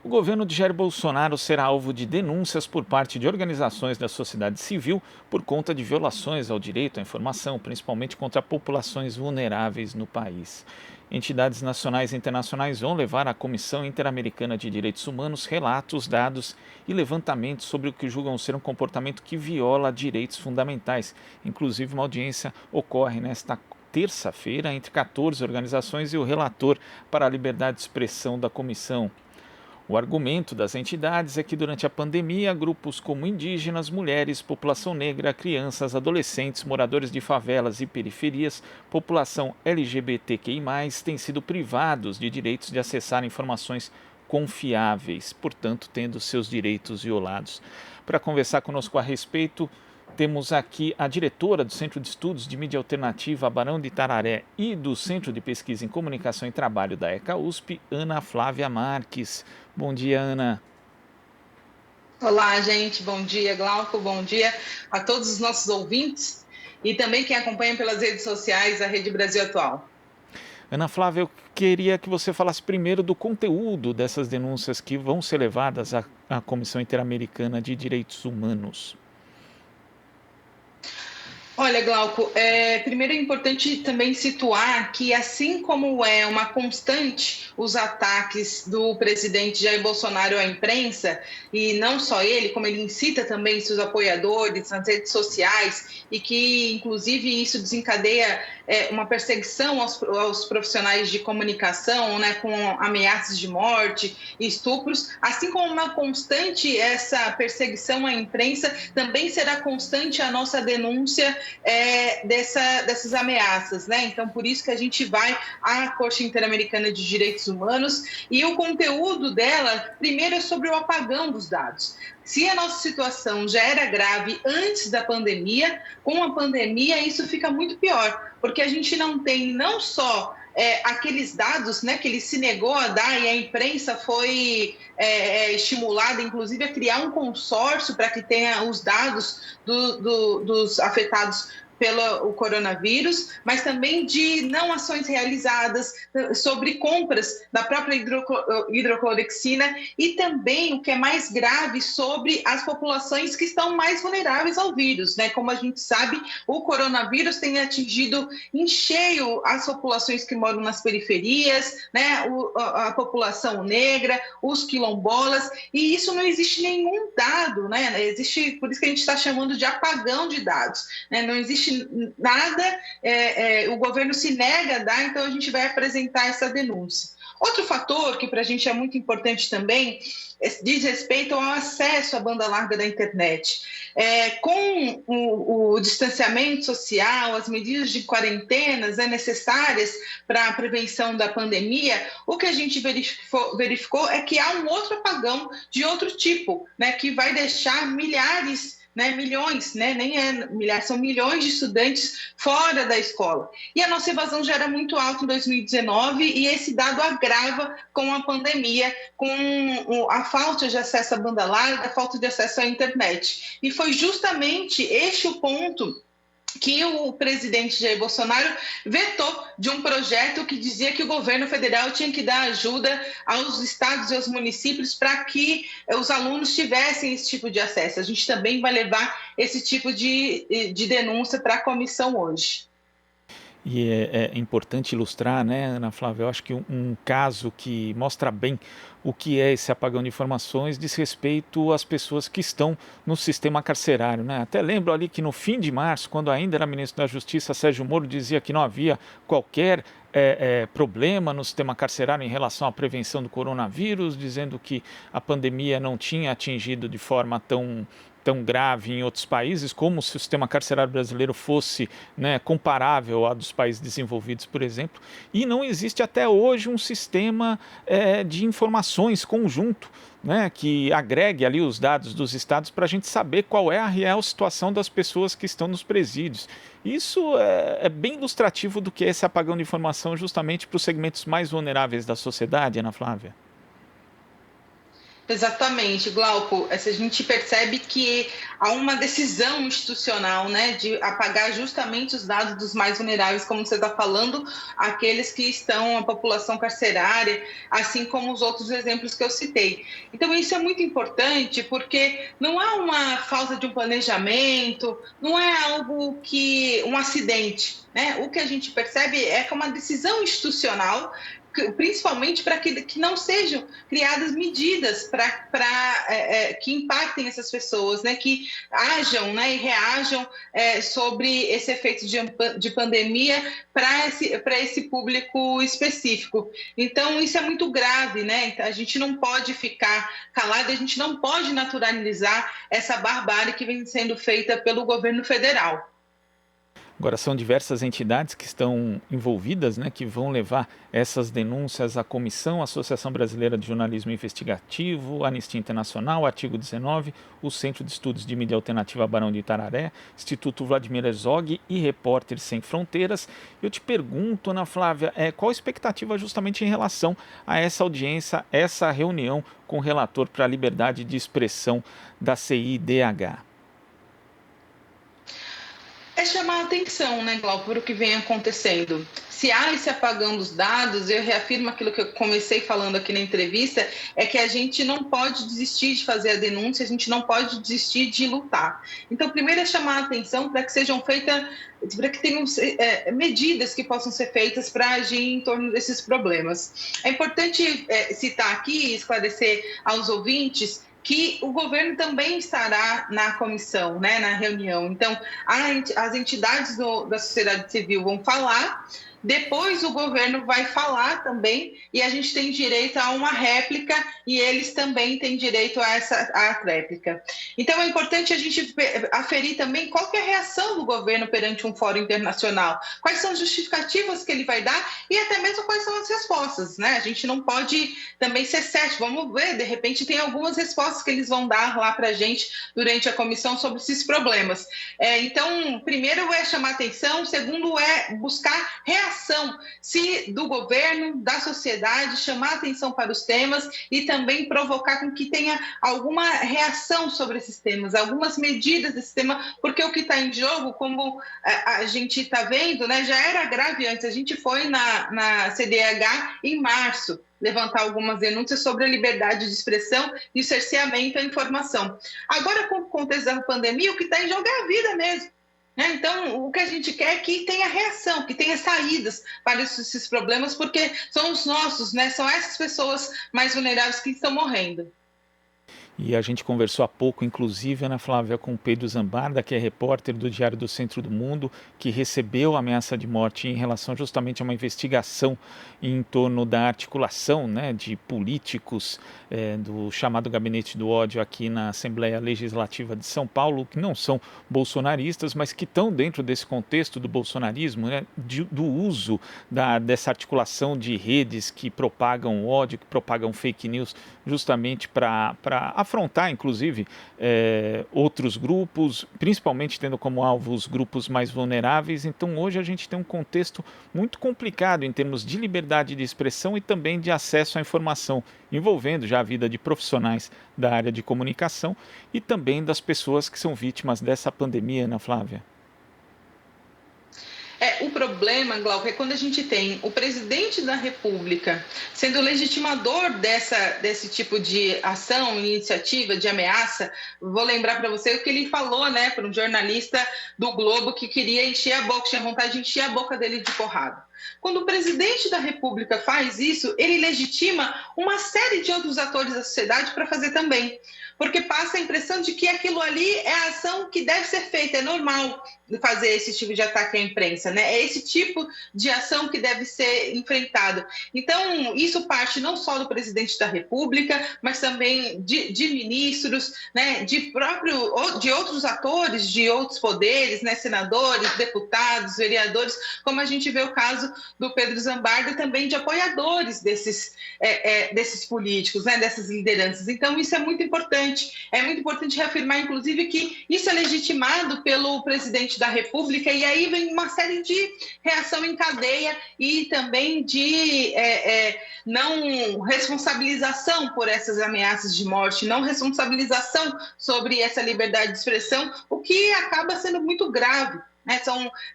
O governo de Jair Bolsonaro será alvo de denúncias por parte de organizações da sociedade civil por conta de violações ao direito à informação, principalmente contra populações vulneráveis no país. Entidades nacionais e internacionais vão levar à Comissão Interamericana de Direitos Humanos relatos, dados e levantamentos sobre o que julgam ser um comportamento que viola direitos fundamentais. Inclusive, uma audiência ocorre nesta terça-feira entre 14 organizações e o relator para a liberdade de expressão da comissão. O argumento das entidades é que durante a pandemia, grupos como indígenas, mulheres, população negra, crianças, adolescentes, moradores de favelas e periferias, população LGBTQI+, têm sido privados de direitos de acessar informações confiáveis, portanto, tendo seus direitos violados. Para conversar conosco a respeito, temos aqui a diretora do Centro de Estudos de Mídia Alternativa Barão de Itararé e do Centro de Pesquisa em Comunicação e Trabalho da ECA-USP, Ana Flávia Marques. Bom dia, Ana. Olá, gente. Bom dia, Glauco. Bom dia a todos os nossos ouvintes e também quem acompanha pelas redes sociais a Rede Brasil Atual. Ana Flávia, eu queria que você falasse primeiro do conteúdo dessas denúncias que vão ser levadas à Comissão Interamericana de Direitos Humanos. Olha, Glauco, primeiro é importante também situar que, assim como é uma constante os ataques do presidente Jair Bolsonaro à imprensa, e não só ele, como ele incita também seus apoiadores nas redes sociais, e que, inclusive, isso desencadeia uma perseguição aos profissionais de comunicação, né, com ameaças de morte e estupros, assim como uma constante essa perseguição à imprensa, também será constante a nossa denúncia dessas ameaças, né? Então, por isso que a gente vai à Corte Interamericana de Direitos Humanos e o conteúdo dela, primeiro, é sobre o apagão dos dados. Se a nossa situação já era grave antes da pandemia, com a pandemia isso fica muito pior, porque a gente não tem não só aqueles dados, né, que ele se negou a dar e a imprensa foi estimulada, inclusive, a criar um consórcio para que tenha os dados dos afetados pelo coronavírus, mas também de não ações realizadas, sobre compras da própria hidroclorexina e também, o que é mais grave, sobre as populações que estão mais vulneráveis ao vírus, né? Como a gente sabe, o coronavírus tem atingido em cheio as populações que moram nas periferias, né? A população negra, os quilombolas, e isso não existe nenhum dado, né? Existe, por isso que a gente está chamando de apagão de dados, né? Não existe nada, o governo se nega a dar, então a gente vai apresentar essa denúncia. Outro fator que para a gente é muito importante também diz respeito ao acesso à banda larga da internet. Com o distanciamento social, as medidas de quarentenas necessárias para a prevenção da pandemia, o que a gente verificou é que há um outro apagão de outro tipo, né, que vai deixar milhares, milhões, nem milhares, são milhões de estudantes fora da escola. E a nossa evasão já era muito alta em 2019 e esse dado agrava com a pandemia, com a falta de acesso à banda larga, a falta de acesso à internet. E foi justamente este o ponto que o presidente Jair Bolsonaro vetou de um projeto que dizia que o governo federal tinha que dar ajuda aos estados e aos municípios para que os alunos tivessem esse tipo de acesso. A gente também vai levar esse tipo de denúncia para a comissão hoje. E é importante ilustrar, né, Ana Flávia, eu acho que um caso que mostra bem o que é esse apagão de informações diz respeito às pessoas que estão no sistema carcerário, né? Até lembro ali que no fim de março, quando ainda era ministro da Justiça, Sérgio Moro dizia que não havia qualquer problema no sistema carcerário em relação à prevenção do coronavírus, dizendo que a pandemia não tinha atingido de forma tão grave em outros países, como se o sistema carcerário brasileiro fosse, né, comparável ao dos países desenvolvidos, por exemplo, e não existe até hoje um sistema de informações conjunto, né, que agregue ali os dados dos estados para a gente saber qual é a real situação das pessoas que estão nos presídios. Isso é bem ilustrativo do que é esse apagão de informação justamente para os segmentos mais vulneráveis da sociedade, Ana Flávia. Exatamente, Glauco. A gente percebe que há uma decisão institucional, né, de apagar justamente os dados dos mais vulneráveis, como você está falando, aqueles que estão, a população carcerária, assim como os outros exemplos que eu citei. Então, isso é muito importante porque não há uma falta de um planejamento, não é algo que, um acidente, né? O que a gente percebe é que é uma decisão institucional, principalmente para que não sejam criadas medidas que impactem essas pessoas, né, que ajam, né, e reajam sobre esse efeito de pandemia para esse público específico. Então, isso é muito grave, né? A gente não pode ficar calado, a gente não pode naturalizar essa barbárie que vem sendo feita pelo governo federal. Agora, são diversas entidades que estão envolvidas, né, que vão levar essas denúncias à Comissão, Associação Brasileira de Jornalismo Investigativo, Anistia Internacional, Artigo 19, o Centro de Estudos de Mídia Alternativa Barão de Itararé, Instituto Vladimir Herzog e Repórteres Sem Fronteiras. Eu te pergunto, Ana Flávia, qual a expectativa justamente em relação a essa audiência, essa reunião com o relator para a liberdade de expressão da CIDH? É chamar a atenção, né, Glauco, para o que vem acontecendo. Se há esse apagão dos dados, eu reafirmo aquilo que eu comecei falando aqui na entrevista, é que a gente não pode desistir de fazer a denúncia, a gente não pode desistir de lutar. Então, primeiro é chamar a atenção para que sejam feitas, para que tenham medidas que possam ser feitas para agir em torno desses problemas. É importante citar aqui e esclarecer aos ouvintes que o governo também estará na comissão, né, na reunião. Então, as entidades da sociedade civil vão falar, depois o governo vai falar também, e a gente tem direito a uma réplica, e eles também têm direito a réplica. Então, é importante a gente aferir também qual que é a reação do governo perante um fórum internacional, quais são as justificativas que ele vai dar, e até mesmo quais são as respostas, né? A gente não pode também ser cético, vamos ver, de repente tem algumas respostas que eles vão dar lá para a gente durante a comissão sobre esses problemas. Então, primeiro é chamar atenção, segundo é buscar reação, se do governo, da sociedade, chamar atenção para os temas e também provocar com que tenha alguma reação sobre esses temas, algumas medidas desse tema, porque o que está em jogo, como a gente está vendo, né, já era grave antes. A gente foi na CDH em março levantar algumas denúncias sobre a liberdade de expressão e o cerceamento à informação. Agora, com o contexto da pandemia, o que está em jogo é a vida mesmo. Então, o que a gente quer é que tenha reação, que tenha saídas para esses problemas, porque são os nossos, né? São essas pessoas mais vulneráveis que estão morrendo. E a gente conversou há pouco, inclusive, Ana Flávia, com o Pedro Zambarda, que é repórter do Diário do Centro do Mundo, que recebeu ameaça de morte em relação justamente a uma investigação em torno da articulação, né, de políticos do chamado Gabinete do Ódio aqui na Assembleia Legislativa de São Paulo, que não são bolsonaristas, mas que estão dentro desse contexto do bolsonarismo, né, do uso dessa articulação de redes que propagam ódio, que propagam fake news, justamente para afrontar, inclusive, outros grupos, principalmente tendo como alvo os grupos mais vulneráveis. Então, hoje a gente tem um contexto muito complicado em termos de liberdade de expressão e também de acesso à informação, envolvendo já a vida de profissionais da área de comunicação e também das pessoas que são vítimas dessa pandemia, Ana Flávia. O problema, Glauco, é quando a gente tem o presidente da República sendo legitimador desse tipo de ação, iniciativa, de ameaça. Vou lembrar para você o que ele falou, né, para um jornalista do Globo que queria encher a boca, tinha vontade de encher a boca dele de porrada. Quando o presidente da República faz isso, ele legitima uma série de outros atores da sociedade para fazer também, porque passa a impressão de que aquilo ali é a ação que deve ser feita, é normal fazer esse tipo de ataque à imprensa, né? É esse tipo de ação que deve ser enfrentado. Então, isso parte não só do presidente da República, mas também de ministros, né? De outros atores, de outros poderes, né? Senadores, deputados, vereadores, como a gente vê o caso do Pedro Zambarda, também de apoiadores desses políticos, né, dessas lideranças. Então, isso é muito importante. É muito importante reafirmar, inclusive, que isso é legitimado pelo presidente da República, e aí vem uma série de reação em cadeia e também de não responsabilização por essas ameaças de morte, não responsabilização sobre essa liberdade de expressão, o que acaba sendo muito grave.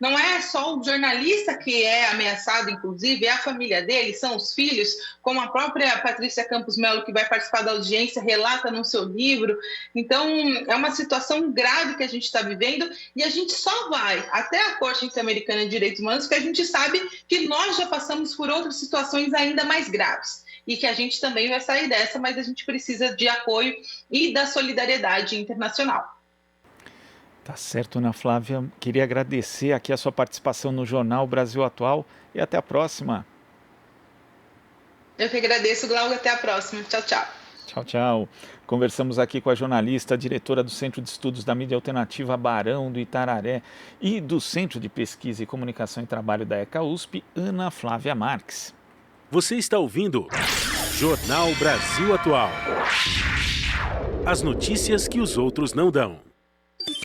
Não é só o jornalista que é ameaçado, inclusive, é a família dele, são os filhos, como a própria Patrícia Campos Melo, que vai participar da audiência, relata no seu livro. Então, é uma situação grave que a gente está vivendo, e a gente só vai até a Corte Interamericana de Direitos Humanos porque a gente sabe que nós já passamos por outras situações ainda mais graves, e que a gente também vai sair dessa, mas a gente precisa de apoio e da solidariedade internacional. Tá certo, Ana Flávia. Queria agradecer aqui a sua participação no Jornal Brasil Atual e até a próxima. Eu que agradeço, Glauco. Até a próxima. Tchau, tchau. Tchau, tchau. Conversamos aqui com a jornalista, diretora do Centro de Estudos da Mídia Alternativa Barão do Itararé e do Centro de Pesquisa e Comunicação e Trabalho da ECA USP, Ana Flávia Marques. Você está ouvindo Jornal Brasil Atual. As notícias que os outros não dão.